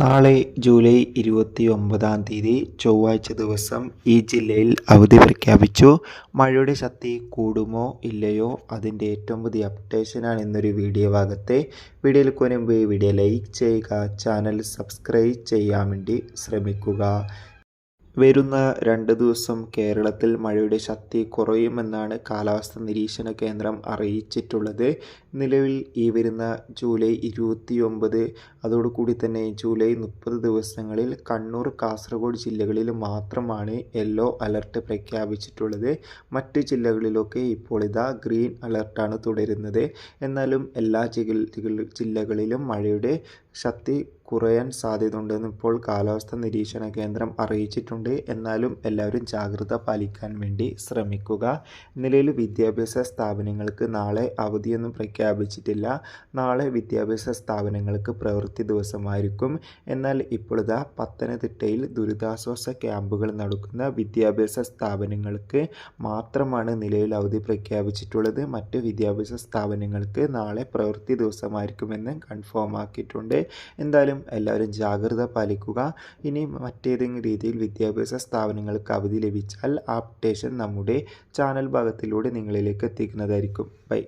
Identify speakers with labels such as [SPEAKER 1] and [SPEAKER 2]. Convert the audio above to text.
[SPEAKER 1] നാളെ ജൂലൈ 29 ചൊവ്വാഴ്ച ദിവസം ഈ ജില്ലയിൽ അവധി പ്രഖ്യാപിച്ചു. മഴയുടെ ശക്തി കൂടുമോ ഇല്ലയോ അതിൻ്റെ ഏറ്റവും പുതിയ അപ്ഡേഷനാണ് ഇന്നൊരു വീഡിയോ ഭാഗത്തെ. വീഡിയോയിൽ മുൻപ് വീഡിയോ ലൈക്ക് ചെയ്യുക, ചാനൽ സബ്സ്ക്രൈബ് ചെയ്യാൻ വേണ്ടി ശ്രമിക്കുക. വരുന്ന 2 ദിവസം കേരളത്തിൽ മഴയുടെ ശക്തി കുറയുമെന്നാണ് കാലാവസ്ഥാ നിരീക്ഷണ കേന്ദ്രം അറിയിച്ചിട്ടുള്ളത്. നിലവിൽ ഈ വരുന്ന ജൂലൈ 29 അതോടുകൂടി തന്നെ ജൂലൈ 30 ദിവസങ്ങളിൽ കണ്ണൂർ, കാസർഗോഡ് ജില്ലകളിൽ മാത്രമാണ് യെല്ലോ അലർട്ട് പ്രഖ്യാപിച്ചിട്ടുള്ളത്. മറ്റ് ജില്ലകളിലൊക്കെ ഇപ്പോൾ ഇതാ ഗ്രീൻ അലർട്ടാണ് തുടരുന്നത്. എന്നാലും എല്ലാ ജില്ലകളിലും മഴയുടെ ശക്തി കുറയാൻ സാധ്യതയുണ്ടെന്ന് ഇപ്പോൾ കാലാവസ്ഥാ നിരീക്ഷണ കേന്ദ്രം അറിയിച്ചിട്ടുണ്ട്. എന്നാലും എല്ലാവരും ജാഗ്രത പാലിക്കാൻ വേണ്ടി ശ്രമിക്കുക. നിലവിൽ വിദ്യാഭ്യാസ സ്ഥാപനങ്ങൾക്ക് നാളെ അവധിയൊന്നും പ്രഖ്യാപിച്ചിട്ടില്ല. നാളെ വിദ്യാഭ്യാസ സ്ഥാപനങ്ങൾക്ക് പ്രവൃത്തി ദിവസമായിരിക്കും. എന്നാൽ ഇപ്പോൾ ഇതാ പത്തനംതിട്ടയിൽ ദുരിതാശ്വാസ ക്യാമ്പുകൾ നടക്കുന്ന വിദ്യാഭ്യാസ സ്ഥാപനങ്ങൾക്ക് മാത്രമാണ് നിലവിൽ അവധി പ്രഖ്യാപിച്ചിട്ടുള്ളത്. മറ്റ് വിദ്യാഭ്യാസ സ്ഥാപനങ്ങൾക്ക് നാളെ പ്രവൃത്തി ദിവസമായിരിക്കുമെന്ന് കൺഫേം ആക്കിയിട്ടുണ്ട്. എന്തായാലും എല്ലാവരും ജാഗ്രത പാലിക്കുക. ഇനി മറ്റേതെങ്കിലും രീതിയിൽ വിദ്യാഭ്യാസ സ്ഥാപനങ്ങൾക്ക് അവധി ലഭിച്ചാൽ ആ അപ്ഡേഷൻ നമ്മുടെ ചാനൽ ഭാഗത്തിലൂടെ നിങ്ങളിലേക്ക് എത്തിക്കുന്നതായിരിക്കും. ബൈ.